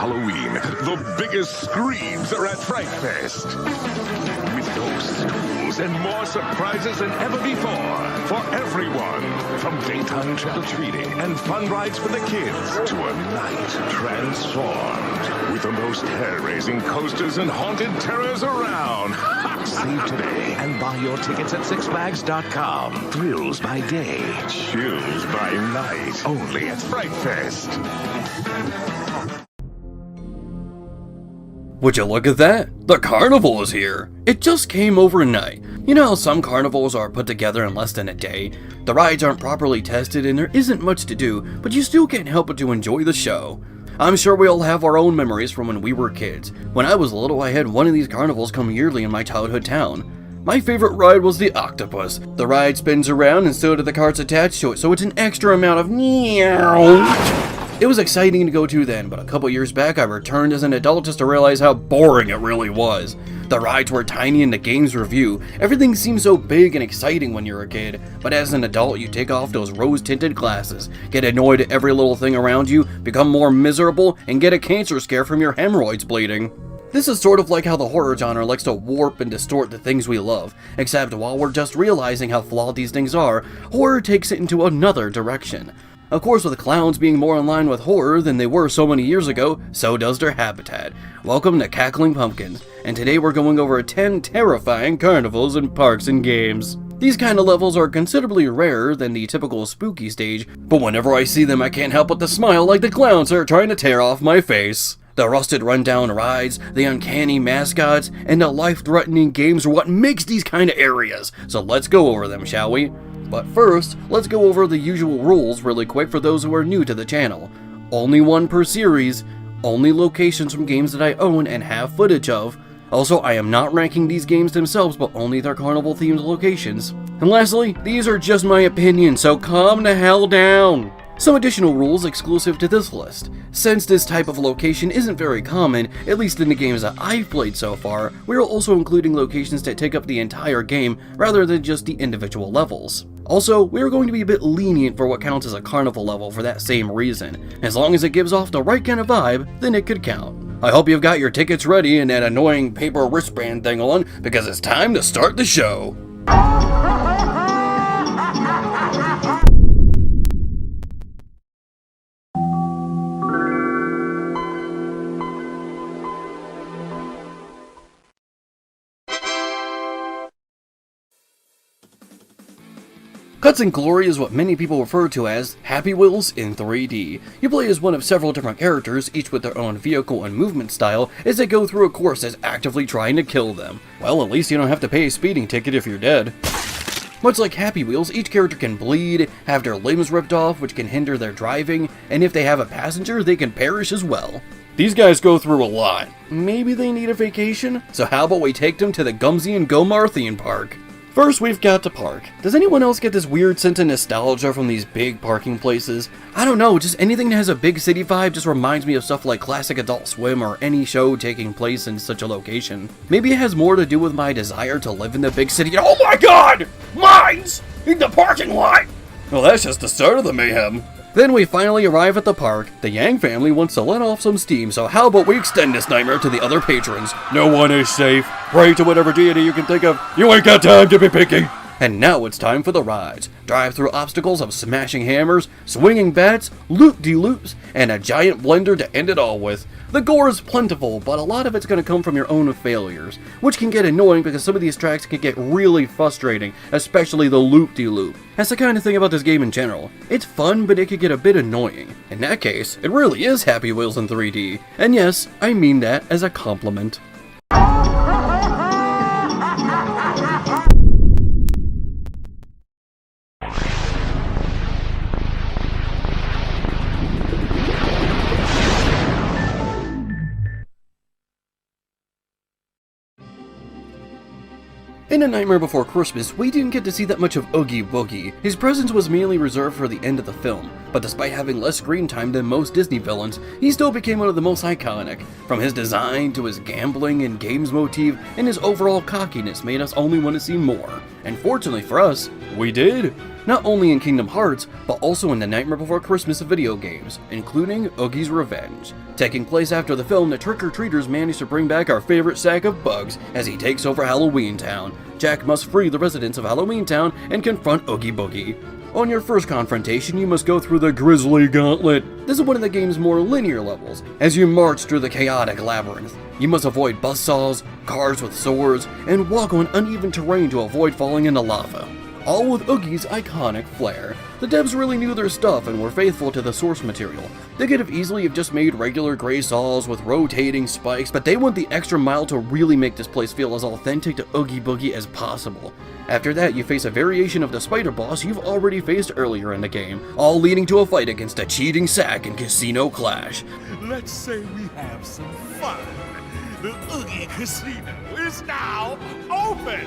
Halloween, the biggest screams are at Fright Fest. With ghosts, ghouls, and more surprises than ever before. For everyone. From daytime trick-or-treating and fun rides for the kids to a night transformed. With the most hair-raising coasters and haunted terrors around. Save today and buy your tickets at sixflags.com. Thrills by day, chills by night. Only at Fright Fest. Would you look at that? The carnival is here! It just came overnight. You know how some carnivals are put together in less than a day? The rides aren't properly tested and there isn't much to do, but you still can't help but to enjoy the show. I'm sure we all have our own memories from when we were kids. When I was little, I had one of these carnivals come yearly in my childhood town. My favorite ride was the octopus. The ride spins around and so do the carts attached to it, so it's an extra amount of meow. It was exciting to go to then, but a couple years back I returned as an adult just to realize how boring it really was. The rides were tiny and the games review. Everything seemed so big and exciting when you're a kid, but as an adult you take off those rose-tinted glasses, get annoyed at every little thing around you, become more miserable, and get a cancer scare from your hemorrhoids bleeding. This is sort of like how the horror genre likes to warp and distort the things we love, except while we're just realizing how flawed these things are, horror takes it into another direction. Of course, with clowns being more in line with horror than they were so many years ago, so does their habitat. Welcome to Cackling Pumpkins, and today we're going over 10 terrifying carnivals in parks and games. These kind of levels are considerably rarer than the typical spooky stage, but whenever I see them I can't help but to smile like the clowns are trying to tear off my face. The rusted rundown rides, the uncanny mascots, and the life-threatening games are what makes these kind of areas, so let's go over them, shall we? But first, let's go over the usual rules really quick for those who are new to the channel. Only one per series, only locations from games that I own and have footage of. Also, I am not ranking these games themselves, but only their carnival-themed locations. And lastly, these are just my opinion, so calm the hell down! Some additional rules exclusive to this list. Since this type of location isn't very common, at least in the games that I've played so far, we are also including locations that take up the entire game rather than just the individual levels. Also, we are going to be a bit lenient for what counts as a carnival level for that same reason. As long as it gives off the right kind of vibe, then it could count. I hope you've got your tickets ready and that annoying paper wristband thing on, because it's time to start the show. Cuts and Glory is what many people refer to as Happy Wheels in 3D. You play as one of several different characters, each with their own vehicle and movement style, as they go through a course that's actively trying to kill them. Well, at least you don't have to pay a speeding ticket if you're dead. Much like Happy Wheels, each character can bleed, have their limbs ripped off, which can hinder their driving, and if they have a passenger, they can perish as well. These guys go through a lot. Maybe they need a vacation? So how about we take them to the Gumsy and Gomar theme park? First, we've got to park. Does anyone else get this weird sense of nostalgia from these big parking places? I don't know, just anything that has a big city vibe just reminds me of stuff like classic Adult Swim or any show taking place in such a location. Maybe it has more to do with my desire to live in the big city. Oh my god! Mines! In the parking lot! Well, that's just the start of the mayhem. Then we finally arrive at the park. The Yang family wants to let off some steam, so how about we extend this nightmare to the other patrons? No one is safe. Pray to whatever deity you can think of. You ain't got time to be picky. And now it's time for the rides. Drive-through obstacles of smashing hammers, swinging bats, loop-de-loops, and a giant blender to end it all with. The gore is plentiful, but a lot of it's going to come from your own failures, which can get annoying because some of these tracks can get really frustrating, especially the loop-de-loop. That's the kind of thing about this game in general. It's fun, but it can get a bit annoying. In that case, it really is Happy Wheels in 3D. And yes, I mean that as a compliment. In A Nightmare Before Christmas, we didn't get to see that much of Oogie Boogie. His presence was mainly reserved for the end of the film, but despite having less screen time than most Disney villains, he still became one of the most iconic. From his design to his gambling and games motif, and his overall cockiness made us only want to see more. And fortunately for us, we did. not only in Kingdom Hearts, but also in the Nightmare Before Christmas video games, including Oogie's Revenge. Taking place after the film, the trick-or-treaters manage to bring back our favorite sack of bugs as he takes over Halloween Town. Jack must free the residents of Halloween Town and confront Oogie Boogie. On your first confrontation, you must go through the Grisly Gauntlet. This is one of the game's more linear levels. As you march through the chaotic labyrinth, you must avoid buzzsaws, cars with swords, and walk on uneven terrain to avoid falling into lava. All with Oogie's iconic flair. The devs really knew their stuff and were faithful to the source material. They could have easily just made regular gray saws with rotating spikes, but they went the extra mile to really make this place feel as authentic to Oogie Boogie as possible. After that, you face a variation of the spider boss you've already faced earlier in the game, all leading to a fight against a cheating sack in Casino Clash. Let's say we have some fun. The Oogie Casino is now open!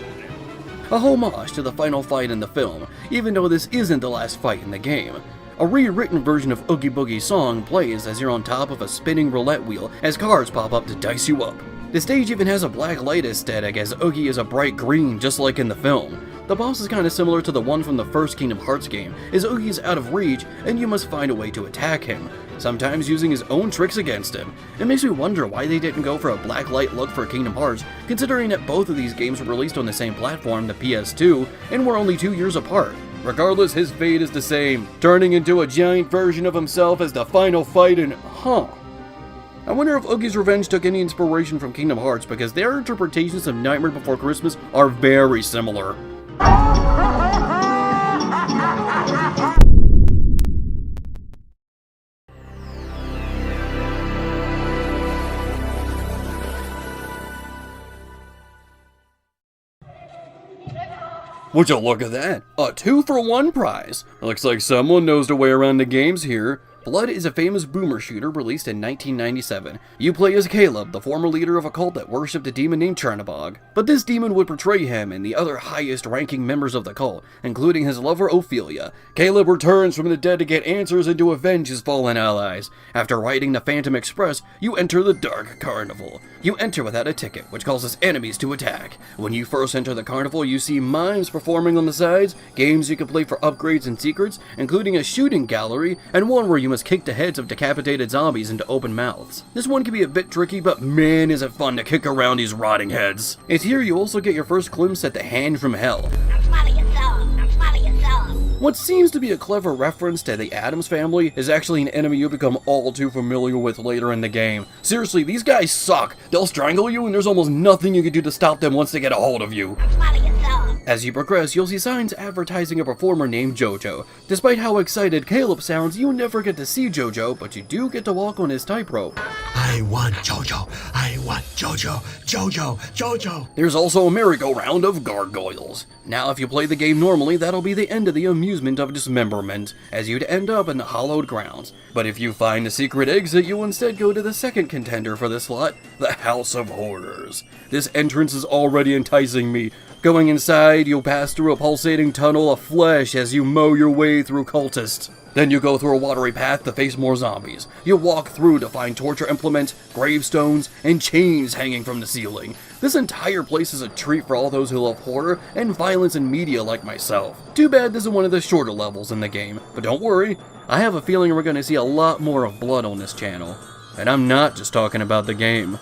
A homage to the final fight in the film, even though this isn't the last fight in the game. A rewritten version of Oogie Boogie's song plays as you're on top of a spinning roulette wheel as cars pop up to dice you up. The stage even has a black light aesthetic as Oogie is a bright green just like in the film. The boss is kinda similar to the one from the first Kingdom Hearts game, as Oogie's out of reach and you must find a way to attack him, sometimes using his own tricks against him. It makes me wonder why they didn't go for a black light look for Kingdom Hearts, considering that both of these games were released on the same platform, the PS2, and were only 2 years apart. Regardless, his fate is the same, turning into a giant version of himself as the final fight in I wonder if Oogie's Revenge took any inspiration from Kingdom Hearts, because their interpretations of Nightmare Before Christmas are very similar. Would you look at that? A 2-for-1 prize! Looks like someone knows their way around the games here. Blood is a famous boomer shooter released in 1997. You play as Caleb, the former leader of a cult that worshipped a demon named Chernabog. But this demon would betray him and the other highest-ranking members of the cult, including his lover Ophelia. Caleb returns from the dead to get answers and to avenge his fallen allies. After riding the Phantom Express, you enter the Dark Carnival. You enter without a ticket, which causes enemies to attack. When you first enter the carnival, you see mimes performing on the sides, games you can play for upgrades and secrets, including a shooting gallery, and one where you must kick the heads of decapitated zombies into open mouths. This one can be a bit tricky, but man is it fun to kick around these rotting heads. It's here you also get your first glimpse at the Hand from Hell. What seems to be a clever reference to the Addams Family is actually an enemy you become all too familiar with later in the game. Seriously, these guys suck. They'll strangle you and there's almost nothing you can do to stop them once they get a hold of you. As you progress, you'll see signs advertising a performer named JoJo. Despite how excited Caleb sounds, you never get to see JoJo, but you do get to walk on his tightrope. I want JoJo! I want JoJo! JoJo! JoJo! There's also a merry-go-round of gargoyles. Now, if you play the game normally, that'll be the end of the amusement of dismemberment, as you'd end up in the hallowed grounds. But if you find a secret exit, you'll instead go to the second contender for this slot, the House of Horrors. This entrance is already enticing me. Going inside, you'll pass through a pulsating tunnel of flesh as you mow your way through cultists. Then you go through a watery path to face more zombies. You walk through to find torture implements, gravestones, and chains hanging from the ceiling. This entire place is a treat for all those who love horror and violence in media like myself. Too bad this is one of the shorter levels in the game, but don't worry, I have a feeling we're going to see a lot more of blood on this channel. And I'm not just talking about the game.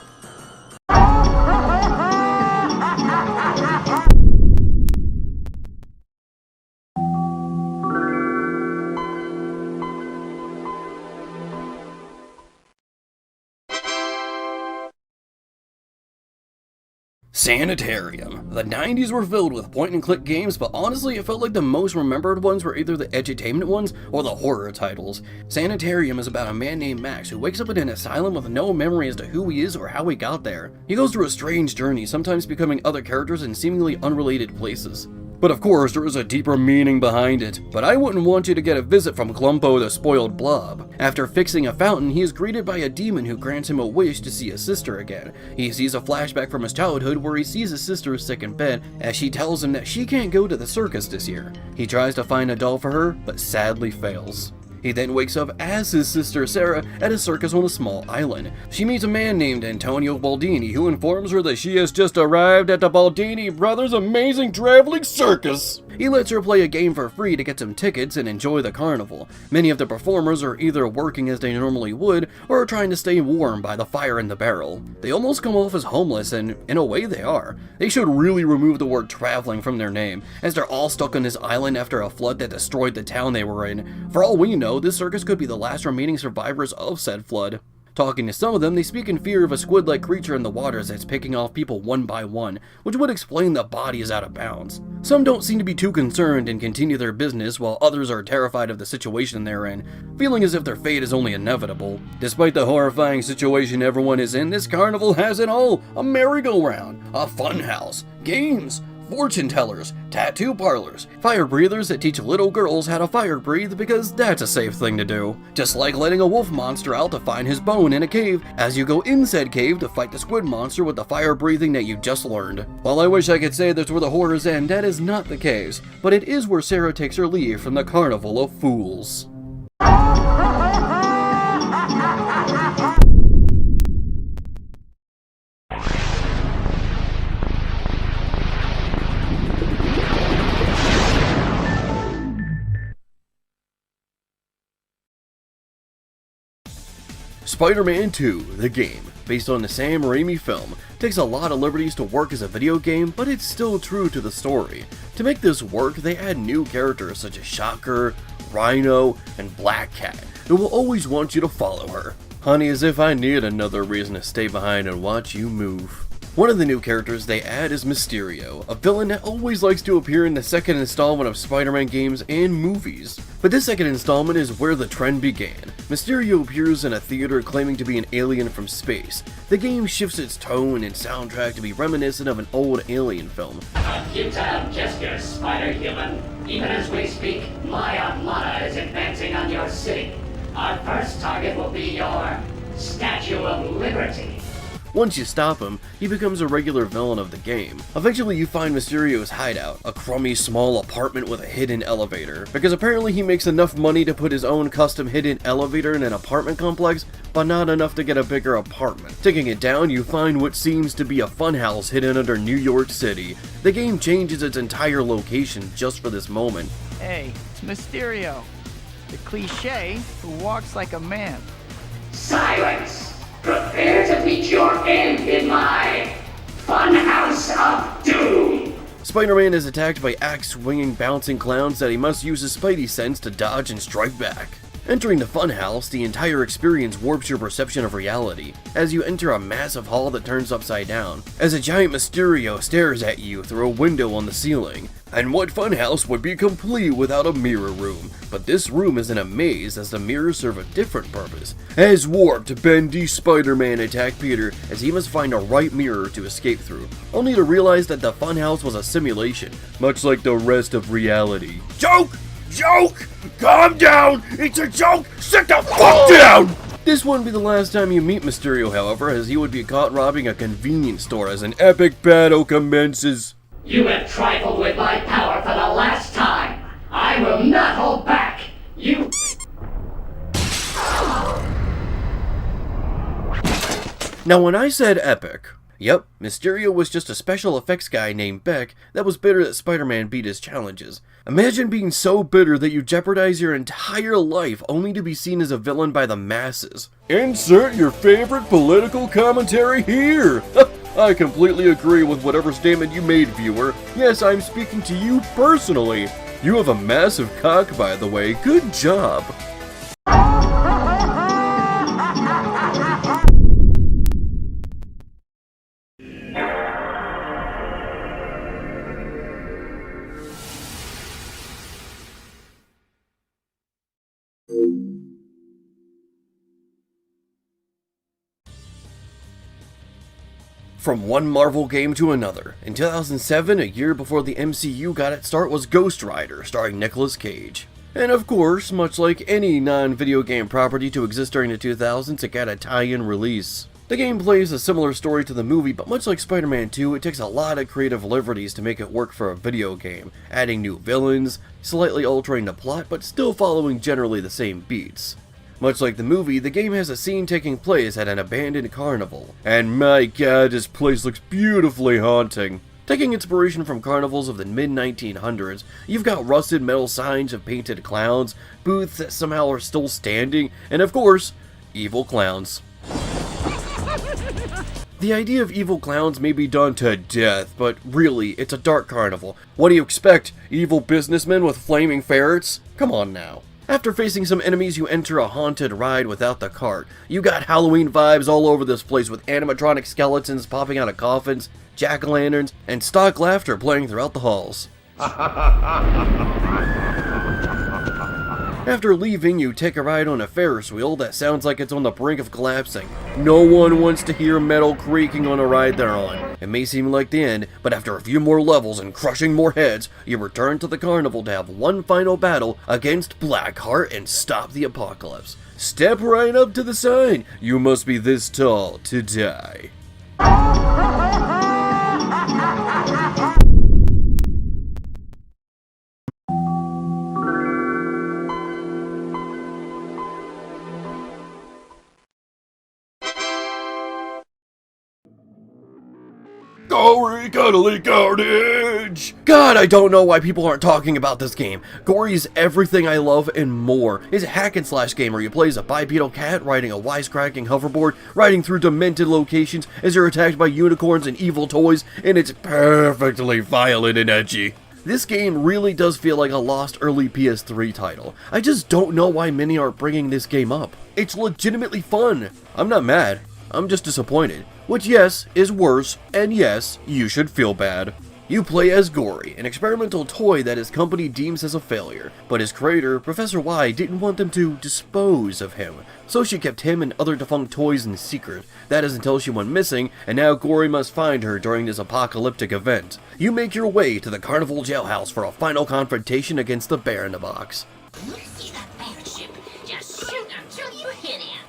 Sanitarium. The 90s were filled with point-and-click games, but honestly it felt like the most remembered ones were either the edutainment ones or the horror titles. Sanitarium is about a man named Max who wakes up in an asylum with no memory as to who he is or how he got there. He goes through a strange journey, sometimes becoming other characters in seemingly unrelated places. But of course, there is a deeper meaning behind it. But I wouldn't want you to get a visit from Glumpo the Spoiled Blob. After fixing a fountain, he is greeted by a demon who grants him a wish to see his sister again. He sees a flashback from his childhood where he sees his sister sick in bed as she tells him that she can't go to the circus this year. He tries to find a doll for her, but sadly fails. He then wakes up as his sister Sarah at a circus on a small island. She meets a man named Antonio Baldini who informs her that she has just arrived at the Baldini brothers' amazing traveling circus. He lets her play a game for free to get some tickets and enjoy the carnival. Many of the performers are either working as they normally would, or are trying to stay warm by the fire in the barrel. They almost come off as homeless, and in a way they are. They should really remove the word traveling from their name, as they're all stuck on this island after a flood that destroyed the town they were in. For all we know, this circus could be the last remaining survivors of said flood. Talking to some of them, they speak in fear of a squid-like creature in the waters that's picking off people one by one, which would explain the body is out of bounds. Some don't seem to be too concerned and continue their business, while others are terrified of the situation they're in, feeling as if their fate is only inevitable. Despite the horrifying situation everyone is in, this carnival has it all: a merry-go-round, a funhouse, games, fortune tellers, tattoo parlors, fire breathers that teach little girls how to fire breathe because that's a safe thing to do. Just like letting a wolf monster out to find his bone in a cave, as you go in said cave to fight the squid monster with the fire breathing that you just learned. While I wish I could say that's where the horrors end, that is not the case, but it is where Sarah takes her leave from the Carnival of Fools. Spider-Man 2, the game, based on the Sam Raimi film, takes a lot of liberties to work as a video game, but it's still true to the story. To make this work, they add new characters such as Shocker, Rhino, and Black Cat, who will always want you to follow her. Honey, as if I need another reason to stay behind and watch you move. One of the new characters they add is Mysterio, a villain that always likes to appear in the second installment of Spider-Man games and movies. But this second installment is where the trend began. Mysterio appears in a theater claiming to be an alien from space. The game shifts its tone and soundtrack to be reminiscent of an old Alien film. A futile gesture, Spider-Human. Even as we speak, my armada is advancing on your city. Our first target will be your Statue of Liberty. Once you stop him, he becomes a regular villain of the game. Eventually you find Mysterio's hideout, a crummy small apartment with a hidden elevator, because apparently he makes enough money to put his own custom hidden elevator in an apartment complex, but not enough to get a bigger apartment. Taking it down, you find what seems to be a funhouse hidden under New York City. The game changes its entire location just for this moment. Hey, it's Mysterio, the cliché who walks like a man. Silence! Prepare to meet your end in my Funhouse of Doom! Spider-Man is attacked by axe-swinging bouncing clowns that he must use his spidey sense to dodge and strike back. Entering the Funhouse, the entire experience warps your perception of reality, as you enter a massive hall that turns upside down, as a giant Mysterio stares at you through a window on the ceiling. And what Funhouse would be complete without a mirror room? But this room is in a maze, as the mirrors serve a different purpose. As warped, bendy Spider-Man attack Peter as he must find a right mirror to escape through, only to realize that the Funhouse was a simulation, much like the rest of reality. Joke! Joke! Calm down! It's a joke! Sit the fuck down! This wouldn't be the last time you meet Mysterio, however, as he would be caught robbing a convenience store as an epic battle commences. You have trifled with my power for the last time! I will not hold back! You... Now when I said epic, yep, Mysterio was just a special effects guy named Beck that was bitter that Spider-Man beat his challenges. Imagine being so bitter that you jeopardize your entire life only to be seen as a villain by the masses. Insert your favorite political commentary here! I completely agree with whatever statement you made, viewer. Yes, I'm speaking to you personally. You have a massive cock, by the way. Good job. From one Marvel game to another, in 2007, a year before the MCU got its start, was Ghost Rider, starring Nicolas Cage. And of course, much like any non-video game property to exist during the 2000s, it got a tie-in release. The game plays a similar story to the movie, but much like Spider-Man 2, it takes a lot of creative liberties to make it work for a video game, adding new villains, slightly altering the plot, but still following generally the same beats. Much like the movie, the game has a scene taking place at an abandoned carnival. And my god, this place looks beautifully haunting. Taking inspiration from carnivals of the mid-1900s, you've got rusted metal signs of painted clowns, booths that somehow are still standing, and of course, evil clowns. The idea of evil clowns may be done to death, but really, it's a dark carnival. What do you expect? Evil businessmen with flaming ferrets? Come on now. After facing some enemies, you enter a haunted ride without the cart. You got Halloween vibes all over this place with animatronic skeletons popping out of coffins, jack-o'-lanterns, and stock laughter playing throughout the halls. After leaving, you take a ride on a Ferris wheel that sounds like it's on the brink of collapsing. No one wants to hear metal creaking on a ride they're on. It may seem like the end, but after a few more levels and crushing more heads, you return to the carnival to have one final battle against Blackheart and stop the apocalypse. Step right up to the sign. You must be this tall to die. Gory cuddly carnage! God, I don't know why people aren't talking about this game. Gory is everything I love and more. It's a hack and slash game where you play as a bipedal cat riding a wisecracking hoverboard, riding through demented locations as you're attacked by unicorns and evil toys, and it's perfectly violent and edgy. This game really does feel like a lost early PS3 title. I just don't know why many aren't bringing this game up. It's legitimately fun. I'm not mad. I'm just disappointed. Which, yes, is worse, and yes, you should feel bad. You play as Gory, an experimental toy that his company deems as a failure, but his creator, Professor Y, didn't want them to dispose of him, so she kept him and other defunct toys in secret. That is until she went missing, and now Gory must find her during this apocalyptic event. You make your way to the Carnival Jailhouse for a final confrontation against the bear in the box.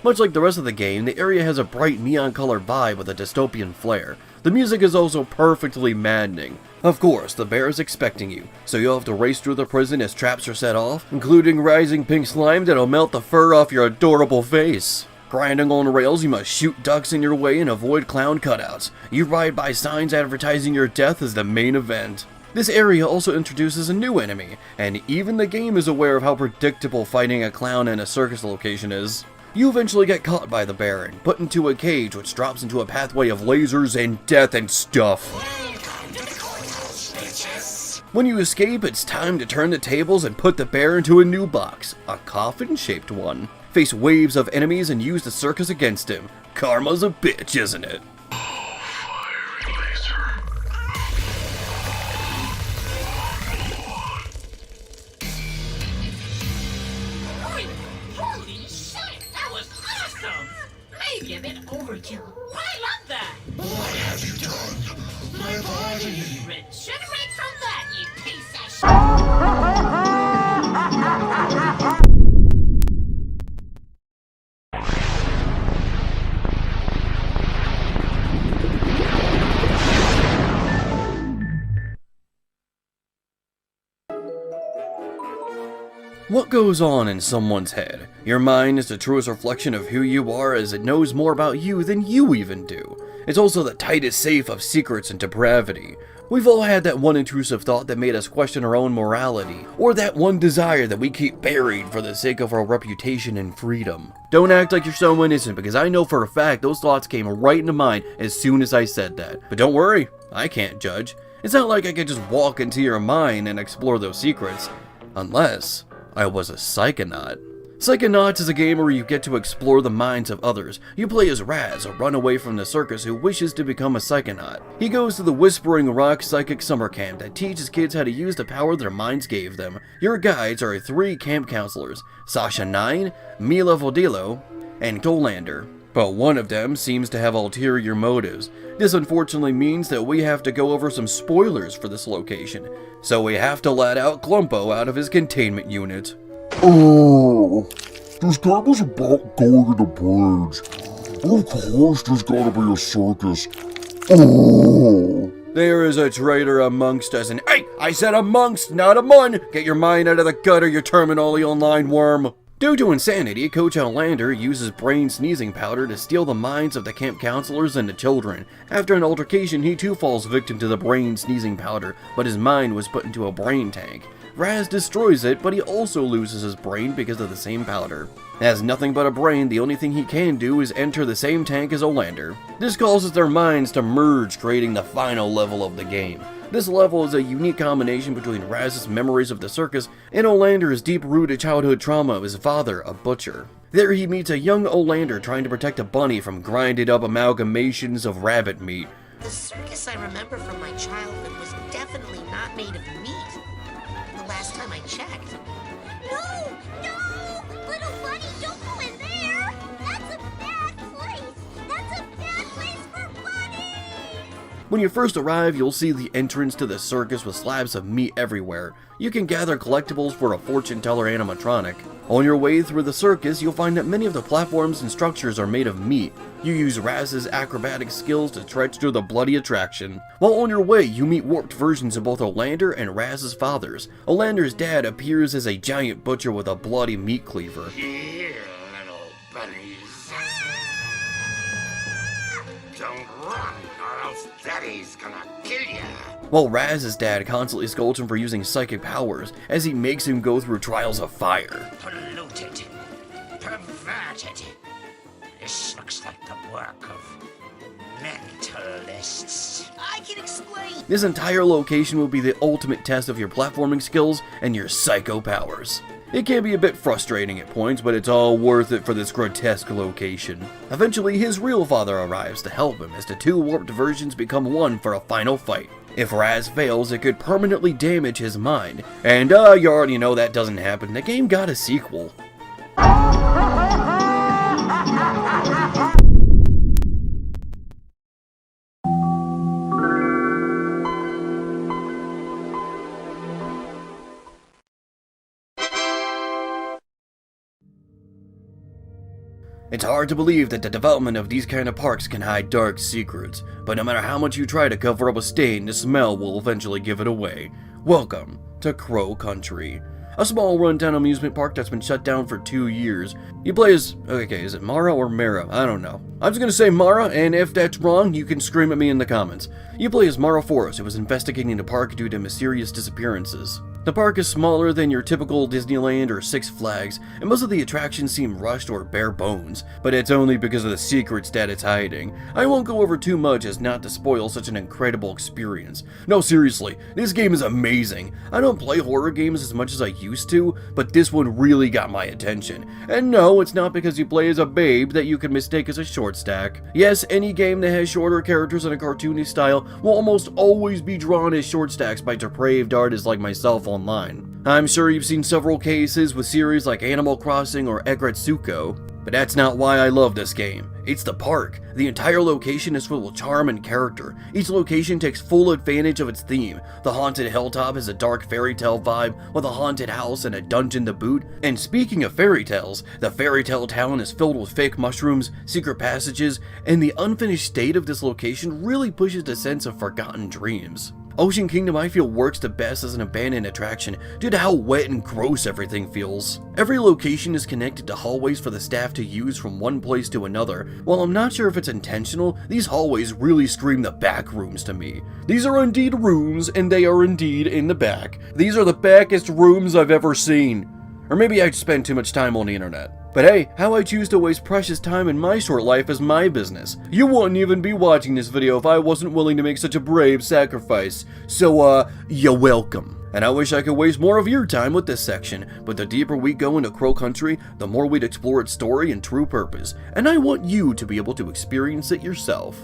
Much like the rest of the game, the area has a bright neon-colored vibe with a dystopian flair. The music is also perfectly maddening. Of course, the bear is expecting you, so you'll have to race through the prison as traps are set off, including rising pink slime that'll melt the fur off your adorable face. Grinding on rails, you must shoot ducks in your way and avoid clown cutouts. You ride by signs advertising your death as the main event. This area also introduces a new enemy, and even the game is aware of how predictable fighting a clown in a circus location is. You eventually get caught by the bear and put into a cage which drops into a pathway of lasers and death and stuff. When you escape, it's time to turn the tables and put the bear into a new box, a coffin-shaped one. Face waves of enemies and use the circus against him. Karma's a bitch, isn't it? Maybe a bit overkill. I love that! What have you done? My body! Regenerate from that, you piece of shit! What goes on in someone's head? Your mind is the truest reflection of who you are, as it knows more about you than you even do. It's also the tightest safe of secrets and depravity. We've all had that one intrusive thought that made us question our own morality, or that one desire that we keep buried for the sake of our reputation and freedom. Don't act like you're so innocent, because I know for a fact those thoughts came right into mind as soon as I said that. But don't worry, I can't judge. It's not like I could just walk into your mind and explore those secrets. Unless I was a psychonaut. Psychonauts is a game where you get to explore the minds of others. You play as Raz, a runaway from the circus who wishes to become a psychonaut. He goes to the Whispering Rock Psychic Summer Camp that teaches kids how to use the power their minds gave them. Your guides are 3 camp counselors, Sasha 9, Mila Vodilo, and Tolander. But one of them seems to have ulterior motives. This unfortunately means that we have to go over some spoilers for this location. So we have to let out Glumpo out of his containment unit. Oh, this game was about going to the bridge. Of course there's gotta be a circus. Oh. There is a traitor amongst us, and hey, I said amongst, not among! Get your mind out of the gutter, you terminally online worm! Due to insanity, Coach Outlander uses brain sneezing powder to steal the minds of the camp counselors and the children. After an altercation, he too falls victim to the brain sneezing powder, but his mind was put into a brain tank. Raz destroys it, but he also loses his brain because of the same powder. As nothing but a brain, the only thing he can do is enter the same tank as Outlander. This causes their minds to merge, creating the final level of the game. This level is a unique combination between Raz's memories of the circus and Outlander's deep-rooted childhood trauma of his father, a butcher. There he meets a young Outlander trying to protect a bunny from grinded-up amalgamations of rabbit meat. The circus I remember from my childhood was definitely not made of meat. The last time I checked. No! No! Little bunny, don't go in there! That's a bad place! That's a bad place for bunnies! When you first arrive, you'll see the entrance to the circus with slabs of meat everywhere. You can gather collectibles for a fortune teller animatronic. On your way through the circus, you'll find that many of the platforms and structures are made of meat. You use Raz's acrobatic skills to trudge through the bloody attraction. While on your way, you meet warped versions of both Outlander and Raz's fathers. Outlander's dad appears as a giant butcher with a bloody meat cleaver. Here, little bunnies. Don't run, or else Daddy's gonna kill ya. While Raz's dad constantly scolds him for using psychic powers, as he makes him go through trials of fire. Polluted. Perverted. This looks like the work of mentalists. I can explain. This entire location will be the ultimate test of your platforming skills and your psycho powers. It can be a bit frustrating at points, but it's all worth it for this grotesque location. Eventually, his real father arrives to help him as the two warped versions become one for a final fight. If Raz fails, it could permanently damage his mind. And you already know that doesn't happen. The game got a sequel. It's hard to believe that the development of these kind of parks can hide dark secrets, but no matter how much you try to cover up a stain, the smell will eventually give it away. Welcome to Crow Country, a small rundown amusement park that's been shut down for 2 years. You play as, okay, is it Mara or Mara? I don't know. I'm just gonna say Mara, and if that's wrong, you can scream at me in the comments. You play as Mara Forrest, who was investigating the park due to mysterious disappearances. The park is smaller than your typical Disneyland or Six Flags, and most of the attractions seem rushed or bare bones, but it's only because of the secrets that it's hiding. I won't go over too much as not to spoil such an incredible experience. No, seriously, this game is amazing. I don't play horror games as much as I used to, but this one really got my attention. And no, it's not because you play as a babe that you can mistake as a short stack. Yes, any game that has shorter characters in a cartoony style will almost always be drawn as short stacks by depraved artists like myself online. I'm sure you've seen several cases with series like Animal Crossing or Egretsuko, but that's not why I love this game. It's the park. The entire location is full of charm and character. Each location takes full advantage of its theme. The haunted hilltop has a dark fairy tale vibe, with a haunted house and a dungeon to boot. And speaking of fairy tales, the fairy tale town is filled with fake mushrooms, secret passages, and the unfinished state of this location really pushes the sense of forgotten dreams. Ocean Kingdom, I feel, works the best as an abandoned attraction due to how wet and gross everything feels. Every location is connected to hallways for the staff to use from one place to another. While I'm not sure if it's intentional, these hallways really scream the back rooms to me. These are indeed rooms, and they are indeed in the back. These are the backest rooms I've ever seen. Or maybe I spend too much time on the internet. But hey, how I choose to waste precious time in my short life is my business. You wouldn't even be watching this video if I wasn't willing to make such a brave sacrifice. So, you're welcome. And I wish I could waste more of your time with this section, but the deeper we go into Crow Country, the more we'd explore its story and true purpose. And I want you to be able to experience it yourself.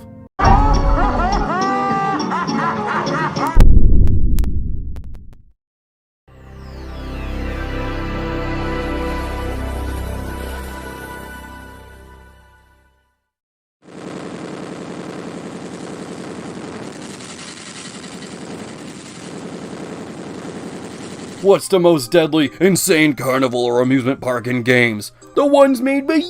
What's the most deadly, insane carnival or amusement park in games? The ones made by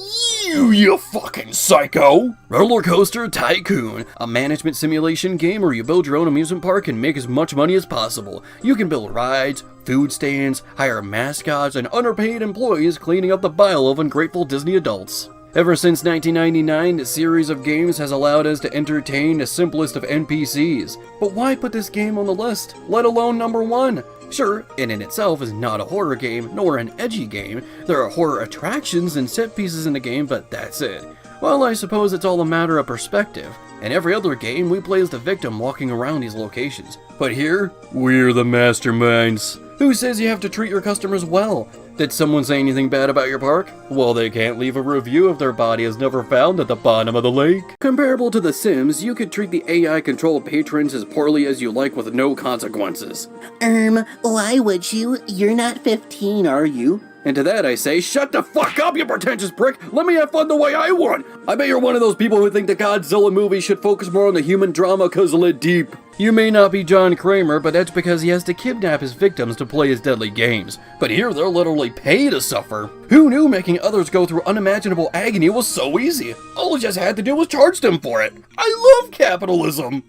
you fucking psycho! Rollercoaster Tycoon, a management simulation game where you build your own amusement park and make as much money as possible. You can build rides, food stands, hire mascots, and underpaid employees cleaning up the bile of ungrateful Disney adults. Ever since 1999, the series of games has allowed us to entertain the simplest of NPCs. But why put this game on the list, let alone number 1? Sure, it in itself is not a horror game, nor an edgy game. There are horror attractions and set pieces in the game, but that's it. Well, I suppose it's all a matter of perspective. In every other game, we play as the victim walking around these locations. But here, we're the masterminds. Who says you have to treat your customers well? Did someone say anything bad about your park? Well, they can't leave a review if their body is never found at the bottom of the lake. Comparable to The Sims, you could treat the AI-controlled patrons as poorly as you like with no consequences. Why would you? You're not 15, are you? And to that I say, shut the fuck up, you pretentious prick! Let me have fun the way I want! I bet you're one of those people who think the Godzilla movie should focus more on the human drama cause lit deep. You may not be John Kramer, but that's because he has to kidnap his victims to play his deadly games. But here they're literally paid to suffer. Who knew making others go through unimaginable agony was so easy? All you just had to do was charge them for it. I love capitalism!